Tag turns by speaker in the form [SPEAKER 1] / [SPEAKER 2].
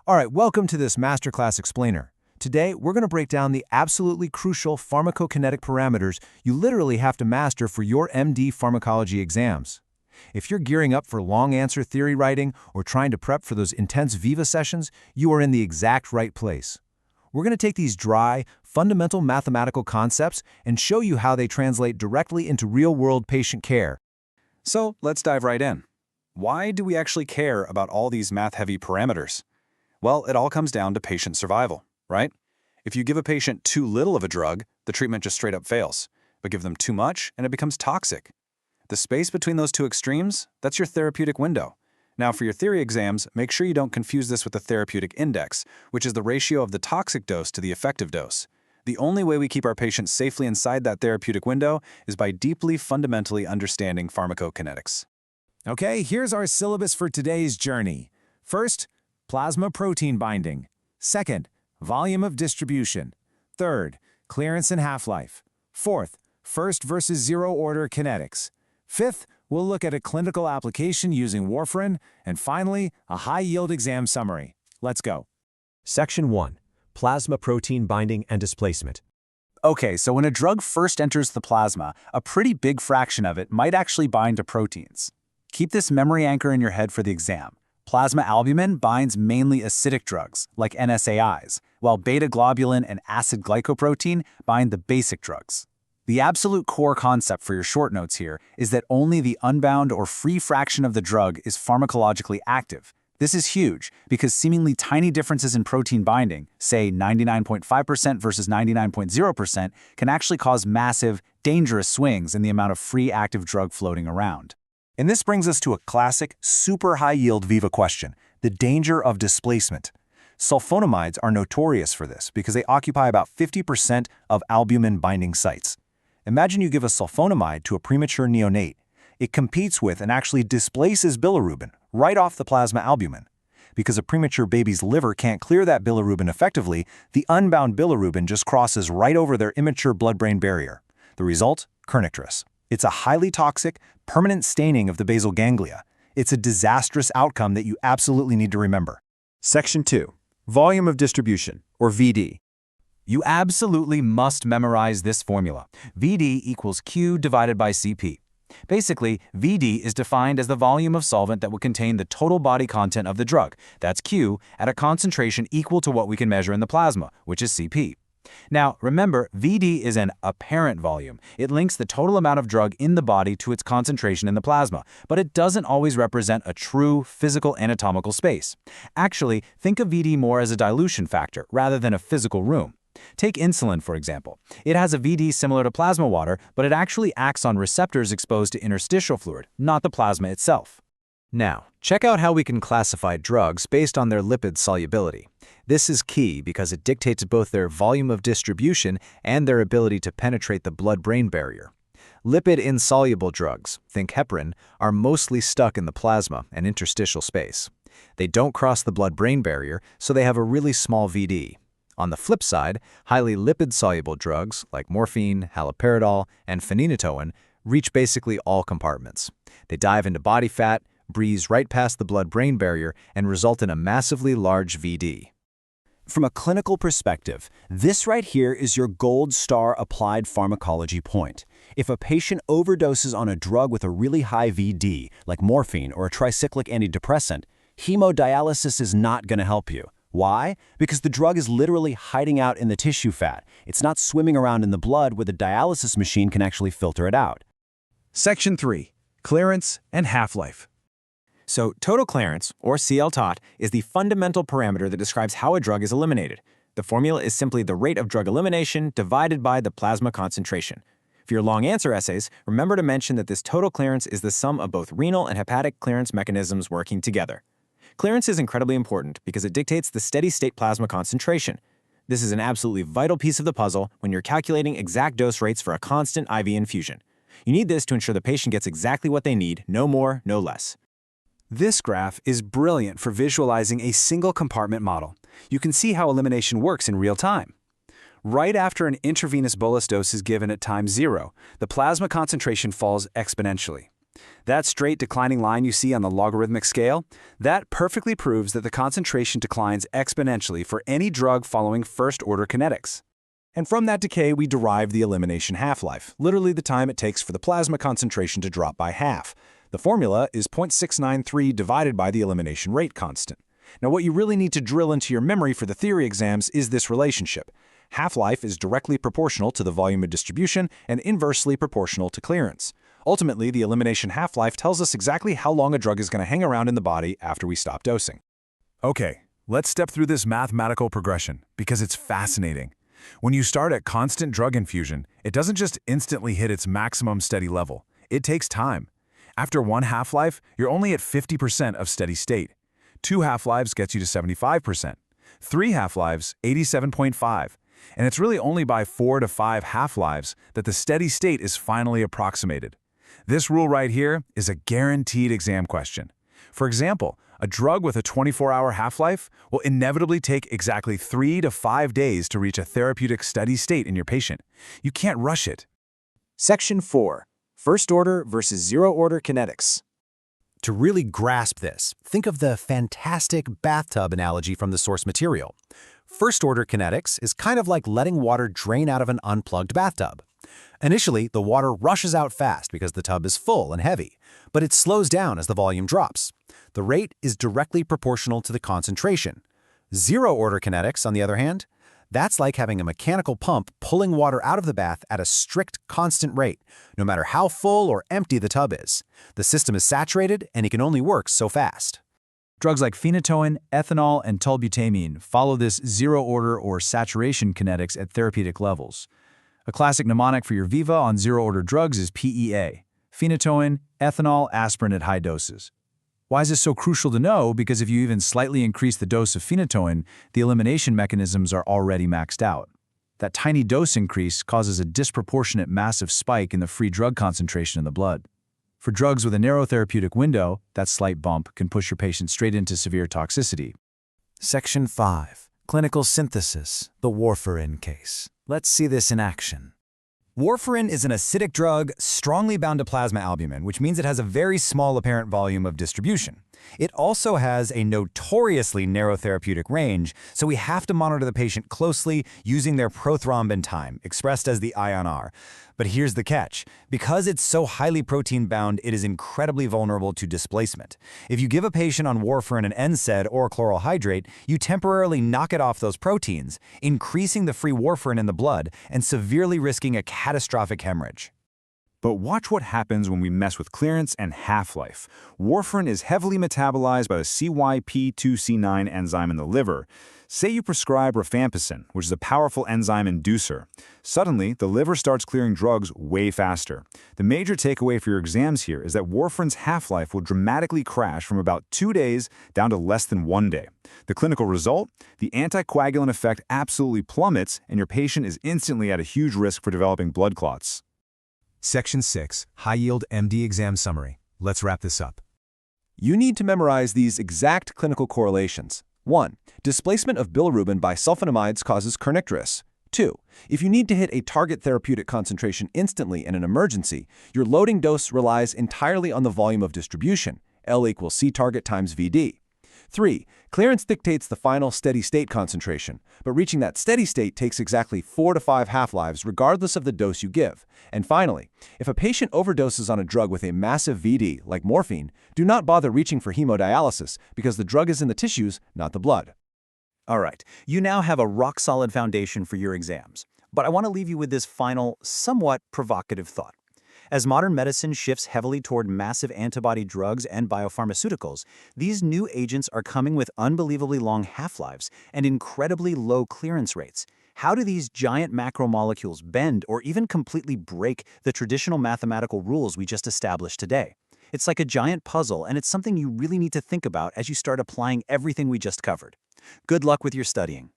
[SPEAKER 1] All right, welcome to this Masterclass Explainer. Today, we're going to break down the absolutely crucial pharmacokinetic parameters you literally have to master for your MD pharmacology exams. If you're gearing up for long answer theory writing or trying to prep for those intense Viva sessions, you are in the exact right place. We're going to take these dry, fundamental mathematical concepts and show you how they translate directly into real-world patient care.
[SPEAKER 2] So let's dive right in. Why do we actually care about all these math-heavy parameters? Well, it all comes down to patient survival, right? If you give a patient too little of a drug, the treatment just straight up fails. But give them too much, and it becomes toxic. The space between those two extremes, that's your therapeutic window. Now, for your theory exams, make sure you don't confuse this with the therapeutic index, which is the ratio of the toxic dose to the effective dose. The only way we keep our patients safely inside that therapeutic window is by deeply fundamentally understanding pharmacokinetics.
[SPEAKER 1] Okay, here's our syllabus for today's journey. First, plasma protein binding. Second, volume of distribution. Third, clearance and half-life. Fourth, first versus zero-order kinetics. Fifth, we'll look at a clinical application using warfarin. And finally, a high-yield exam summary. Let's go.
[SPEAKER 3] Section 1. Plasma protein binding and displacement.
[SPEAKER 2] Okay, so when a drug first enters the plasma, a pretty big fraction of it might actually bind to proteins. Keep this memory anchor in your head for the exam. Plasma albumin binds mainly acidic drugs, like NSAIs, while beta-globulin and acid glycoprotein bind the basic drugs. The absolute core concept for your short notes here is that only the unbound or free fraction of the drug is pharmacologically active. This is huge because seemingly tiny differences in protein binding, say 99.5% versus 99.0%, can actually cause massive, dangerous swings in the amount of free active drug floating around. And this brings us to a classic, super high-yield Viva question, the danger of displacement. Sulfonamides are notorious for this because they occupy about 50% of albumin binding sites. Imagine you give a sulfonamide to a premature neonate. It competes with and actually displaces bilirubin right off the plasma albumin. Because a premature baby's liver can't clear that bilirubin effectively, the unbound bilirubin just crosses right over their immature blood-brain barrier. The result? Kernicterus. It's a highly toxic, permanent staining of the basal ganglia. It's a disastrous outcome that you absolutely need to remember.
[SPEAKER 3] Section 2. Volume of distribution, or VD.
[SPEAKER 2] You absolutely must memorize this formula. VD equals Q divided by CP. Basically, VD is defined as the volume of solvent that will contain the total body content of the drug. That's Q at a concentration equal to what we can measure in the plasma, which is CP. Now, remember, VD is an apparent volume. It links the total amount of drug in the body to its concentration in the plasma, but it doesn't always represent a true physical anatomical space. Actually, think of VD more as a dilution factor rather than a physical room. Take insulin, for example. It has a VD similar to plasma water, but it actually acts on receptors exposed to interstitial fluid, not the plasma itself.
[SPEAKER 3] Now, check out how we can classify drugs based on their lipid solubility. This is key because it dictates both their volume of distribution and their ability to penetrate the blood-brain barrier. Lipid-insoluble drugs, think heparin, are mostly stuck in the plasma and interstitial space. They don't cross the blood-brain barrier, so they have a really small VD. On the flip side, highly lipid-soluble drugs like morphine, haloperidol, and phenytoin reach basically all compartments. They dive into body fat, breeze right past the blood-brain barrier, and result in a massively large VD.
[SPEAKER 4] From a clinical perspective, this right here is your gold star applied pharmacology point. If a patient overdoses on a drug with a really high VD, like morphine or a tricyclic antidepressant, hemodialysis is not going to help you. Why? Because the drug is literally hiding out in the tissue fat. It's not swimming around in the blood where the dialysis machine can actually filter it out.
[SPEAKER 1] Section 3. Clearance and half-life. So total clearance, or CL-TOT, is the fundamental parameter that describes how a drug is eliminated. The formula is simply the rate of drug elimination divided by the plasma concentration. For your long answer essays, remember to mention that this total clearance is the sum of both renal and hepatic clearance mechanisms working together. Clearance is incredibly important because it dictates the steady-state plasma concentration. This is an absolutely vital piece of the puzzle when you're calculating exact dose rates for a constant IV infusion. You need this to ensure the patient gets exactly what they need, no more, no less.
[SPEAKER 2] This graph is brilliant for visualizing a single compartment model. You can see how elimination works in real time. Right after an intravenous bolus dose is given at time 0, the plasma concentration falls exponentially. That straight declining line you see on the logarithmic scale, that perfectly proves that the concentration declines exponentially for any drug following first-order kinetics.
[SPEAKER 1] And from that decay, we derive the elimination half-life, literally the time it takes for the plasma concentration to drop by half. The formula is 0.693 divided by the elimination rate constant. Now, what you really need to drill into your memory for the theory exams is this relationship. Half-life is directly proportional to the volume of distribution and inversely proportional to clearance. Ultimately, the elimination half-life tells us exactly how long a drug is going to hang around in the body after we stop dosing.
[SPEAKER 5] Okay, let's step through this mathematical progression because it's fascinating. When you start at constant drug infusion, it doesn't just instantly hit its maximum steady level. It takes time. After one half-life, you're only at 50% of steady state. 2 half-lives gets you to 75%. 3 half-lives, 87.5%. And it's really only by 4 to 5 half-lives that the steady state is finally approximated. This rule right here is a guaranteed exam question. For example, a drug with a 24-hour half-life will inevitably take exactly 3 to 5 days to reach a therapeutic steady state in your patient. You can't rush it.
[SPEAKER 1] Section 4. First-order versus zero-order kinetics.
[SPEAKER 4] To really grasp this, think of the fantastic bathtub analogy from the source material. First-order kinetics is kind of like letting water drain out of an unplugged bathtub. Initially, the water rushes out fast because the tub is full and heavy, but it slows down as the volume drops. The rate is directly proportional to the concentration. Zero-order kinetics, on the other hand, that's like having a mechanical pump pulling water out of the bath at a strict, constant rate, no matter how full or empty the tub is. The system is saturated, and it can only work so fast.
[SPEAKER 3] Drugs like phenytoin, ethanol, and tolbutamine follow this zero-order or saturation kinetics at therapeutic levels. A classic mnemonic for your Viva on zero-order drugs is PEA: phenytoin, ethanol, aspirin at high doses. Why is this so crucial to know? Because if you even slightly increase the dose of phenytoin, the elimination mechanisms are already maxed out. That tiny dose increase causes a disproportionate massive spike in the free drug concentration in the blood. For drugs with a narrow therapeutic window, that slight bump can push your patient straight into severe toxicity.
[SPEAKER 2] Section 5. Clinical synthesis, the warfarin case. Let's see this in action.
[SPEAKER 6] Warfarin is an acidic drug strongly bound to plasma albumin, which means it has a very small apparent volume of distribution. It also has a notoriously narrow therapeutic range, so we have to monitor the patient closely using their prothrombin time, expressed as the INR. But here's the catch. Because it's so highly protein-bound, it is incredibly vulnerable to displacement. If you give a patient on warfarin an NSAID or chloral hydrate, you temporarily knock it off those proteins, increasing the free warfarin in the blood and severely risking a catastrophic hemorrhage.
[SPEAKER 5] But watch what happens when we mess with clearance and half-life. Warfarin is heavily metabolized by the CYP2C9 enzyme in the liver. Say you prescribe rifampicin, which is a powerful enzyme inducer. Suddenly, the liver starts clearing drugs way faster. The major takeaway for your exams here is that warfarin's half-life will dramatically crash from about 2 days down to less than 1 day. The clinical result? The anticoagulant effect absolutely plummets, and your patient is instantly at a huge risk for developing blood clots.
[SPEAKER 7] Section 6, High-Yield MD Exam Summary. Let's wrap this up.
[SPEAKER 1] You need to memorize these exact clinical correlations. 1. Displacement of bilirubin by sulfonamides causes kernicterus. 2. If you need to hit a target therapeutic concentration instantly in an emergency, your loading dose relies entirely on the volume of distribution, L equals C target times VD. 3. Clearance dictates the final steady state concentration, but reaching that steady state takes exactly 4 to 5 half-lives regardless of the dose you give. And finally, if a patient overdoses on a drug with a massive VD, like morphine, do not bother reaching for hemodialysis because the drug is in the tissues, not the blood.
[SPEAKER 8] All right, you now have a rock-solid foundation for your exams. But I want to leave you with this final, somewhat provocative thought. As modern medicine shifts heavily toward massive antibody drugs and biopharmaceuticals, these new agents are coming with unbelievably long half-lives and incredibly low clearance rates. How do these giant macromolecules bend or even completely break the traditional mathematical rules we just established today? It's like a giant puzzle, and it's something you really need to think about as you start applying everything we just covered. Good luck with your studying.